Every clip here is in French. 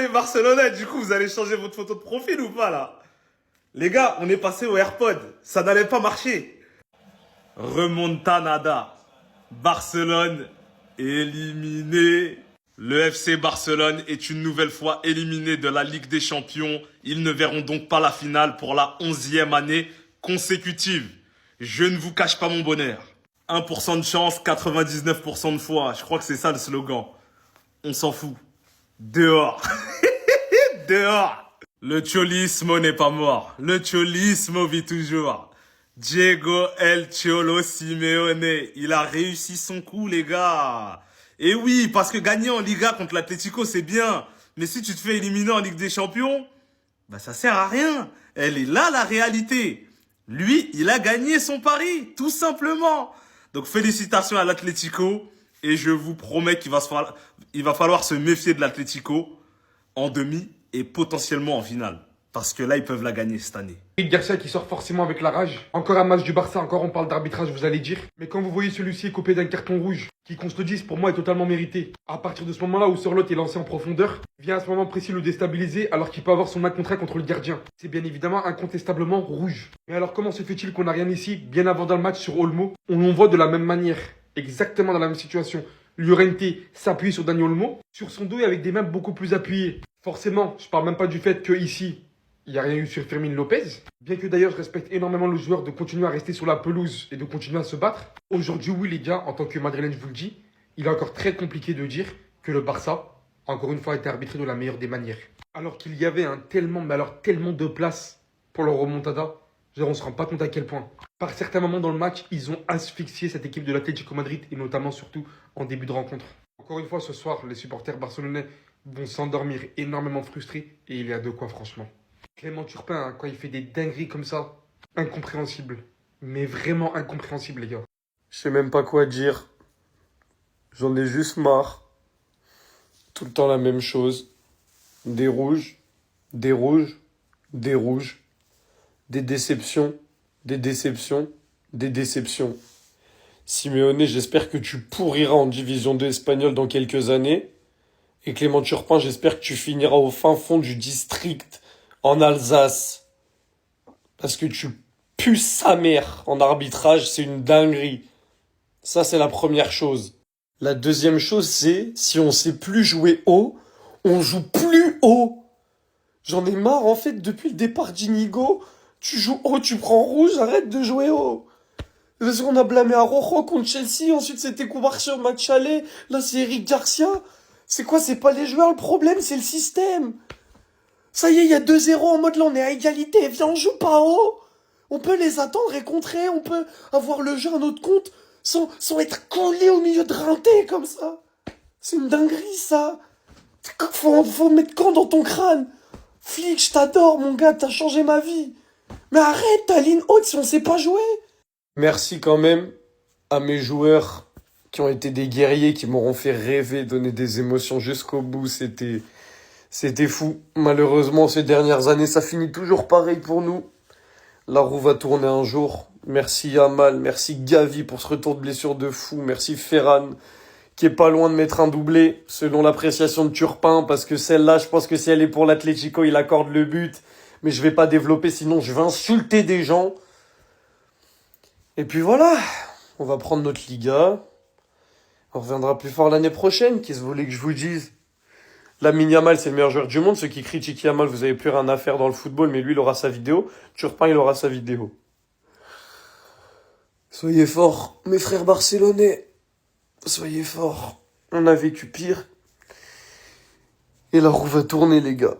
les Barcelonais, du coup, vous allez changer votre photo de profil ou pas, là? Les gars, on est passé au AirPod. Ça n'allait pas marcher. Remontanada. Barcelone éliminé. Le FC Barcelone est une nouvelle fois éliminé de la Ligue des Champions. Ils ne verront donc pas la finale pour la 11e année consécutive. Je ne vous cache pas mon bonheur. 1% de chance, 99% de foi. Je crois que c'est ça le slogan. On s'en fout. Dehors. Dehors. Le cholismo n'est pas mort. Le cholismo vit toujours. Diego El Cholo Simeone. Il a réussi son coup, les gars. Et oui, parce que gagner en Liga contre l'Atlético, c'est bien. Mais si tu te fais éliminer en Ligue des Champions, bah ça sert à rien. Elle est là, la réalité. Lui, il a gagné son pari, tout simplement. Donc félicitations à l'Atlético. Et je vous promets il va falloir se méfier de l'Atlético en demi et potentiellement en finale. Parce que là, ils peuvent la gagner cette année. Eric Garcia qui sort forcément avec la rage. Encore un match du Barça, encore on parle d'arbitrage, vous allez dire. Mais quand vous voyez celui-ci coupé d'un carton rouge, qui qu'on se le dise, pour moi est totalement mérité. À partir de ce moment-là où Sorloth est lancé en profondeur, vient à ce moment précis le déstabiliser alors qu'il peut avoir son 1 contre 1 contre le gardien. C'est bien évidemment incontestablement rouge. Mais alors comment se fait-il qu'on n'a rien ici, bien avant dans le match sur Olmo, on l'envoie de la même manière, exactement dans la même situation. Llorente s'appuie sur Dani Olmo, sur son dos et avec des mains beaucoup plus appuyées. Forcément, je parle même pas du fait que ici, il n'y a rien eu sur Fermin Lopez. Bien que d'ailleurs je respecte énormément le joueur de continuer à rester sur la pelouse et de continuer à se battre. Aujourd'hui, oui les gars, en tant que madrilène, je vous le dis, il est encore très compliqué de dire que le Barça, encore une fois, a été arbitré de la meilleure des manières. Alors qu'il y avait tellement de place pour leur remontada, genre on se rend pas compte à quel point. Par certains moments dans le match, ils ont asphyxié cette équipe de l'Atlético Madrid et notamment surtout en début de rencontre. Encore une fois, ce soir, les supporters barcelonais vont s'endormir énormément frustrés et il y a de quoi franchement. Clément Turpin, hein, quand il fait des dingueries comme ça, incompréhensible. Mais vraiment incompréhensible, les gars. Je sais même pas quoi dire. J'en ai juste marre. Tout le temps la même chose. Des rouges, des rouges, des rouges. Des déceptions, des déceptions, des déceptions. Simeone, j'espère que tu pourriras en division 2 espagnole dans quelques années. Et Clément Turpin, j'espère que tu finiras au fin fond du district en Alsace. Parce que tu pues sa mère en arbitrage, c'est une dinguerie. Ça, c'est la première chose. La deuxième chose, c'est, si on sait plus jouer haut, on joue plus haut. J'en ai marre, en fait, depuis le départ d'Inigo, tu joues haut, tu prends rouge, arrête de jouer haut. Parce qu'on a blâmé Araujo contre Chelsea, ensuite c'était Koubarchi au match aller, là c'est Eric Garcia. C'est quoi, c'est pas les joueurs le problème, c'est le système. Ça y est, il y a 2-0 en mode là, on est à égalité, viens, on joue pas haut. On peut les attendre et contrer, on peut avoir le jeu à notre compte sans être collé au milieu de rinté comme ça. C'est une dinguerie ça. Faut mettre quand dans ton crâne. Flic, je t'adore mon gars, t'as changé ma vie. Mais arrête ta ligne haute si on sait pas jouer. Merci quand même à mes joueurs qui ont été des guerriers, qui m'auront fait rêver, donner des émotions jusqu'au bout. C'était fou. Malheureusement, ces dernières années, ça finit toujours pareil pour nous. La roue va tourner un jour. Merci Yamal, merci Gavi pour ce retour de blessure de fou. Merci Ferran, qui est pas loin de mettre un doublé, selon l'appréciation de Turpin, parce que celle-là, je pense que si elle est pour l'Atlético, il accorde le but. Mais je vais pas développer, sinon je vais insulter des gens. Et puis voilà, on va prendre notre Liga. On reviendra plus fort l'année prochaine. Qu'est-ce que vous voulez que je vous dise? Lamine Yamal, c'est le meilleur joueur du monde. Ceux qui critiquent Yamal, vous avez plus rien à faire dans le football, mais lui, il aura sa vidéo. Turpin, il aura sa vidéo. Soyez forts, mes frères barcelonais. Soyez forts. On a vécu pire. Et la roue va tourner, les gars.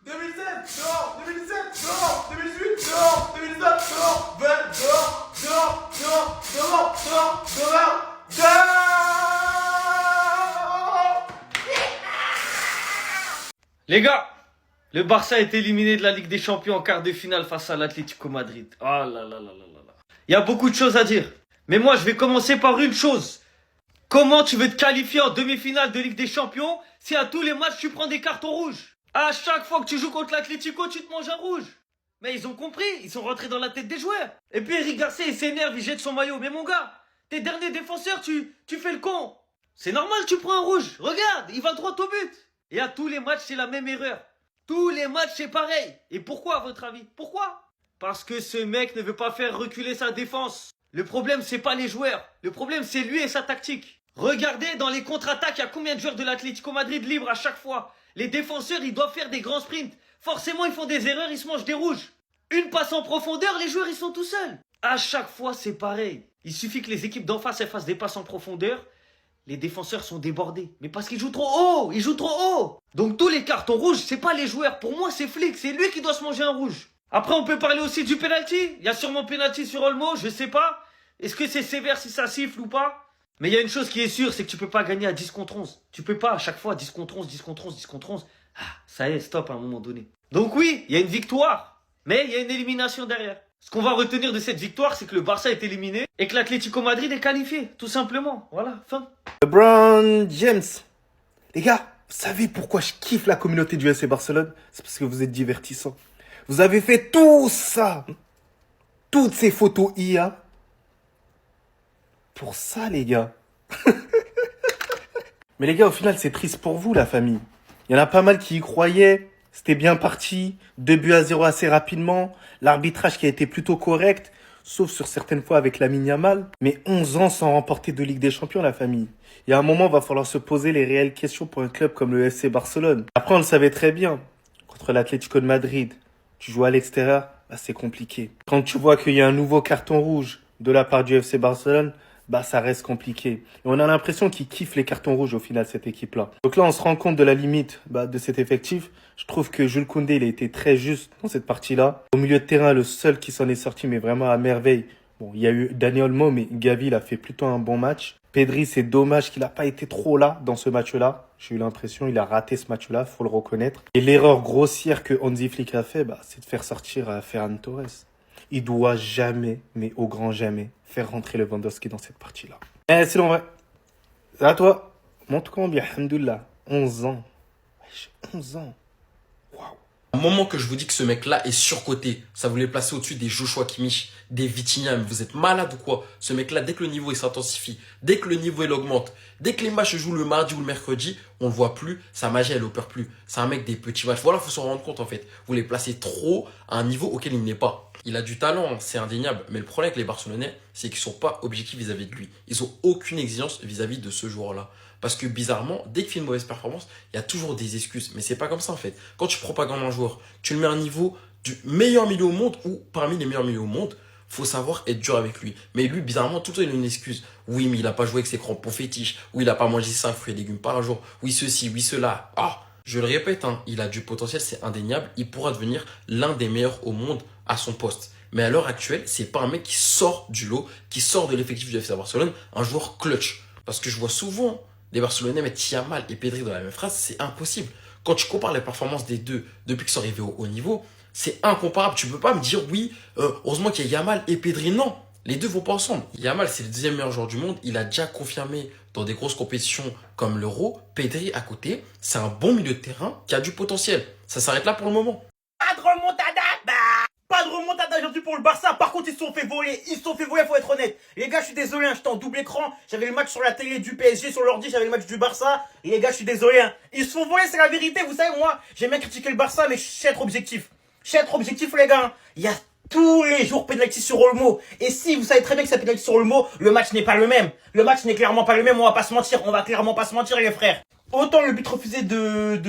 2007, dehors, 2017, dehors, 2018, dehors, 2019, dehors, 20, dehors, dehors, dehors, dehors, dehors, dehors, dehors. Les gars, le Barça est éliminé de la Ligue des Champions en quart de finale face à l'Atlético Madrid. Oh là là là là là là. Il y a beaucoup de choses à dire. Mais moi, je vais commencer par une chose. Comment tu veux te qualifier en demi-finale de Ligue des Champions si à tous les matchs tu prends des cartons rouges? À chaque fois que tu joues contre l'Atlético, tu te manges un rouge. Mais ils ont compris, ils sont rentrés dans la tête des joueurs. Et puis Eric Garcia, il s'énerve, il jette son maillot. Mais mon gars, t'es dernier défenseur, tu fais le con. C'est normal, tu prends un rouge. Regarde, il va droit au but. Et à tous les matchs, c'est la même erreur. Tous les matchs, c'est pareil. Et pourquoi, à votre avis? Pourquoi? Parce que ce mec ne veut pas faire reculer sa défense. Le problème, c'est pas les joueurs. Le problème, c'est lui et sa tactique. Regardez, dans les contre-attaques, il y a combien de joueurs de l'Atlético Madrid libres à chaque fois? Les défenseurs, ils doivent faire des grands sprints. Forcément, ils font des erreurs, ils se mangent des rouges. Une passe en profondeur, les joueurs, ils sont tout seuls. À chaque fois, c'est pareil. Il suffit que les équipes d'en face, elles fassent des passes en profondeur. Les défenseurs sont débordés. Mais parce qu'ils jouent trop haut. Ils jouent trop haut. Donc tous les cartons rouges, c'est pas les joueurs. Pour moi, c'est Flick. C'est lui qui doit se manger un rouge. Après, on peut parler aussi du penalty. Il y a sûrement penalty sur Olmo, je sais pas. Est-ce que c'est sévère si ça siffle ou pas? Mais il y a une chose qui est sûre, c'est que tu peux pas gagner à 10 contre 11. Tu peux pas à chaque fois 10 contre 11, 10 contre 11, 10 contre 11. Ah, ça y est, stop à un moment donné. Donc oui, il y a une victoire. Mais il y a une élimination derrière. Ce qu'on va retenir de cette victoire, c'est que le Barça est éliminé et que l'Atlético Madrid est qualifié. Tout simplement. Voilà, fin. LeBron James. Les gars, vous savez pourquoi je kiffe la communauté du FC Barcelone? C'est parce que vous êtes divertissants. Vous avez fait tout ça. Toutes ces photos IA. Pour ça, les gars. Mais les gars, au final, c'est triste pour vous, la famille. Il y en a pas mal qui y croyaient. C'était bien parti. 2-0 assez rapidement. L'arbitrage qui a été plutôt correct. Sauf sur certaines fois avec Lamine Yamal. Mais 11 ans sans remporter de Ligue des Champions, la famille. Il y a un moment, il va falloir se poser les réelles questions pour un club comme le FC Barcelone. Après, on le savait très bien. Contre l'Atlético de Madrid, tu joues à l'extérieur, bah, c'est compliqué. Quand tu vois qu'il y a un nouveau carton rouge de la part du FC Barcelone, bah ça reste compliqué. Et on a l'impression qu'ils kiffent les cartons rouges au final, cette équipe-là. Donc là, on se rend compte de la limite de cet effectif. Je trouve que Jules Koundé, il a été très juste dans cette partie-là. Au milieu de terrain, le seul qui s'en est sorti, mais vraiment à merveille. Bon, il y a eu Dani Olmo, mais Gavi, il a fait plutôt un bon match. Pedri, c'est dommage qu'il n'a pas été trop là dans ce match-là. J'ai eu l'impression il a raté ce match-là, faut le reconnaître. Et l'erreur grossière que Hansi Flick a fait, c'est de faire sortir Ferran Torres. Il doit jamais, mais au grand jamais, faire rentrer Lewandowski dans cette partie-là. Eh, c'est vrai. C'est à toi. Montre combien, alhamdoulilah. 11 ans. Wesh, 11 ans. Waouh. Un moment que je vous dis que ce mec-là est surcoté, ça voulait placer au-dessus des Joshua Kimmich, des Vitinha, mais vous êtes malade ou quoi? Ce mec-là, dès que le niveau il s'intensifie, dès que le niveau il augmente, dès que les matchs se jouent le mardi ou le mercredi, on le voit plus, sa magie elle opère plus. C'est un mec des petits matchs. Voilà, faut s'en rendre compte en fait. Vous les placez trop à un niveau auquel il n'est pas. Il a du talent, hein, c'est indéniable, mais le problème avec les Barcelonais, c'est qu'ils sont pas objectifs vis-à-vis de lui. Ils ont aucune exigence vis-à-vis de ce joueur-là. Parce que bizarrement, dès qu'il fait une mauvaise performance, il y a toujours des excuses. Mais c'est pas comme ça en fait. Quand tu propagandes un joueur, tu le mets à un niveau du meilleur milieu au monde ou parmi les meilleurs milieux au monde, faut savoir être dur avec lui. Mais lui, bizarrement, tout le temps, il a une excuse. Oui, mais il a pas joué avec ses crampons fétiches. Oui, il a pas mangé 5 fruits et légumes par jour. Oui, ceci, oui, cela. Ah, je le répète, hein, il a du potentiel, c'est indéniable. Il pourra devenir l'un des meilleurs au monde à son poste. Mais à l'heure actuelle, c'est pas un mec qui sort du lot, qui sort de l'effectif du FC Barcelone, un joueur clutch. Parce que je vois souvent les Barcelonais mettre Yamal et Pedri dans la même phrase, c'est impossible. Quand tu compares les performances des deux depuis qu'ils sont arrivés au haut niveau, c'est incomparable. Tu peux pas me dire oui, heureusement qu'il y a Yamal et Pedri. Non, les deux vont pas ensemble. Yamal, c'est le deuxième meilleur joueur du monde. Il a déjà confirmé dans des grosses compétitions comme l'Euro. Pedri à côté, c'est un bon milieu de terrain qui a du potentiel. Ça s'arrête là pour le moment. Pas de remontada, pas de remontada aujourd'hui pour le Barça. Par contre, ils se sont fait voler. Faut être honnête. Les gars, je suis désolé, hein, j'étais en double écran. J'avais le match sur la télé du PSG, sur l'ordi, j'avais le match du Barça. Et les gars, je suis désolé, hein. Ils se font voler, c'est la vérité. Vous savez, moi, j'aime bien critiquer le Barça, mais je sais être objectif. Je sais être objectif, les gars. Il y a tous les jours pénalty sur Olmo. Et si vous savez très bien que ça pénalty sur Olmo, le match n'est pas le même. Le match n'est clairement pas le même, on va pas se mentir. On va clairement pas se mentir, les frères. Autant le but refusé de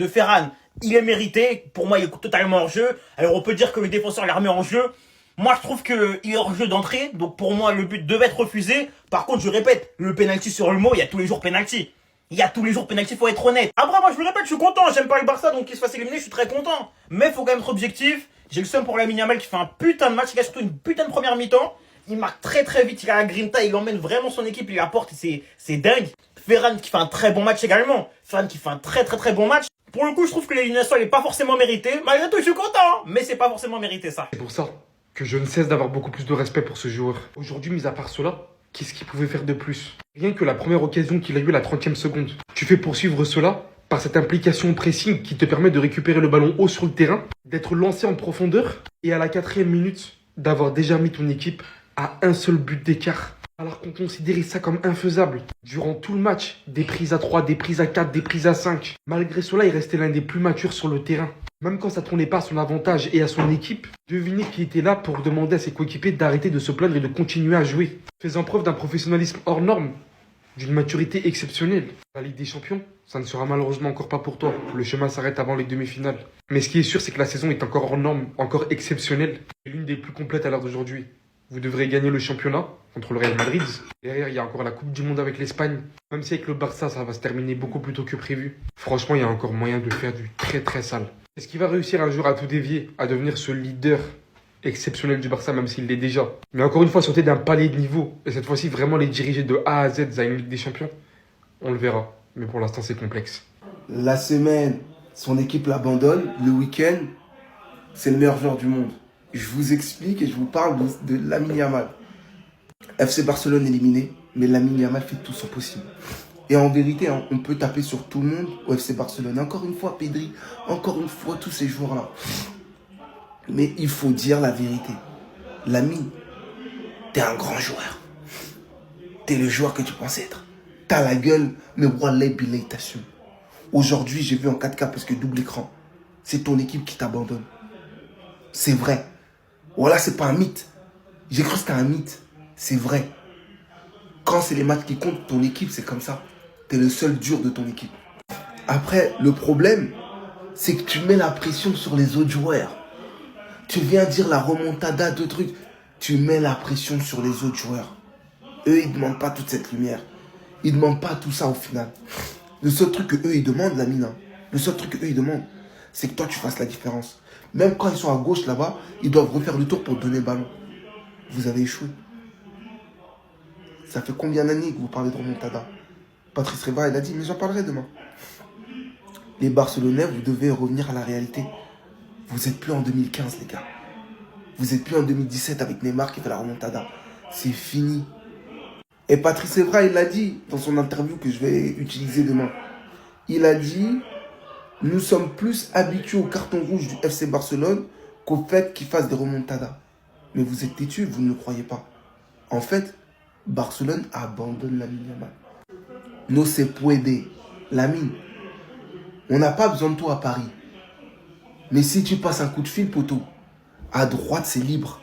Ferran, il est mérité. Pour moi, il est totalement hors jeu. Alors, on peut dire que le défenseur l'a remis en jeu. Moi, je trouve qu'il est hors jeu d'entrée. Donc, pour moi, le but devait être refusé. Par contre, je répète, le penalty sur Olmo, il y a tous les jours penalty. Il y a tous les jours penalty, faut être honnête. Après, moi, je le répète, je suis content. J'aime pas le Barça, donc qu'il se fasse éliminer, je suis très content. Mais faut quand même être objectif. J'ai le seum pour Lamine Yamal qui fait un putain de match. Il a surtout une putain de première mi-temps. Il marque très très vite, il a la grinta, il emmène vraiment son équipe, il apporte, c'est dingue. Ferran qui fait un très bon match également. Ferran qui fait un très très très bon match. Pour le coup, je trouve que l'élimination elle est pas forcément méritée. Malgré tout, je suis content, hein, mais c'est pas forcément mérité ça. C'est pour ça que je ne cesse d'avoir beaucoup plus de respect pour ce joueur. Aujourd'hui, mis à part cela, qu'est-ce qu'il pouvait faire de plus? Rien que la première occasion qu'il a eue à la 30e seconde. Tu fais poursuivre cela par cette implication au pressing qui te permet de récupérer le ballon haut sur le terrain, d'être lancé en profondeur et à la 4e minute, d'avoir déjà mis ton équipe à un seul but d'écart. Alors qu'on considérait ça comme infaisable. Durant tout le match, des prises à 3, des prises à 4, des prises à 5. Malgré cela, il restait l'un des plus matures sur le terrain. Même quand ça tournait pas à son avantage et à son équipe, devinez qui était là pour demander à ses coéquipiers d'arrêter de se plaindre et de continuer à jouer. Faisant preuve d'un professionnalisme hors norme, d'une maturité exceptionnelle. La Ligue des Champions, ça ne sera malheureusement encore pas pour toi. Le chemin s'arrête avant les demi-finales. Mais ce qui est sûr, c'est que la saison est encore hors norme, encore exceptionnelle. Et l'une des plus complètes à l'heure d'aujourd'hui. Vous devrez gagner le championnat contre le Real Madrid. Derrière, il y a encore la Coupe du Monde avec l'Espagne. Même si avec le Barça, ça va se terminer beaucoup plus tôt que prévu. Franchement, il y a encore moyen de faire du très très sale. Est-ce qu'il va réussir un jour à tout dévier, à devenir ce leader exceptionnel du Barça, même s'il l'est déjà? Mais encore une fois, sauter d'un palier de niveau, et cette fois-ci vraiment les diriger de A à Z à une Ligue des Champions, on le verra. Mais pour l'instant, c'est complexe. La semaine, son équipe l'abandonne. Le week-end, c'est le meilleur joueur du monde. Je vous explique et je vous parle de Lamine Yamal. FC Barcelone éliminé, mais Lamine Yamal fait tout son possible. Et en vérité, hein, on peut taper sur tout le monde au FC Barcelone. Encore une fois, Pedri, encore une fois, tous ces joueurs-là. Mais il faut dire la vérité. Lamine, t'es un grand joueur. T'es le joueur que tu pensais être. T'as la gueule, mais Wallah Bilay t'assume. Aujourd'hui, j'ai vu en 4K parce que double écran. C'est ton équipe qui t'abandonne. C'est vrai. Voilà, c'est pas un mythe. J'ai cru que c'était un mythe. C'est vrai. Quand c'est les matchs qui comptent, ton équipe, c'est comme ça. T'es le seul dur de ton équipe. Après, le problème, c'est que tu mets la pression sur les autres joueurs. Tu viens dire la remontada de trucs. Tu mets la pression sur les autres joueurs. Eux, ils ne demandent pas toute cette lumière. Ils ne demandent pas tout ça au final. Le seul truc que eux, ils demandent, Lamine, le seul truc que eux, ils demandent, c'est que toi, tu fasses la différence. Même quand ils sont à gauche, là-bas, ils doivent refaire le tour pour donner le ballon. Vous avez échoué. Ça fait combien d'années que vous parlez de remontada? Patrice Reva, il a dit, mais j'en parlerai demain. Les Barcelonais, vous devez revenir à la réalité. Vous n'êtes plus en 2015, les gars. Vous n'êtes plus en 2017 avec Neymar qui fait la remontada. C'est fini. Et Patrice Evra, il l'a dit dans son interview que je vais utiliser demain. Il a dit, nous sommes plus habitués au carton rouge du FC Barcelone qu'au fait qu'il fasse des remontadas. Mais vous êtes têtus, vous ne le croyez pas. En fait, Barcelone abandonne Lamine Yamal. No se puede. Lamine, on n'a pas besoin de toi à Paris. Mais si tu passes un coup de fil, poteau, à droite, c'est libre.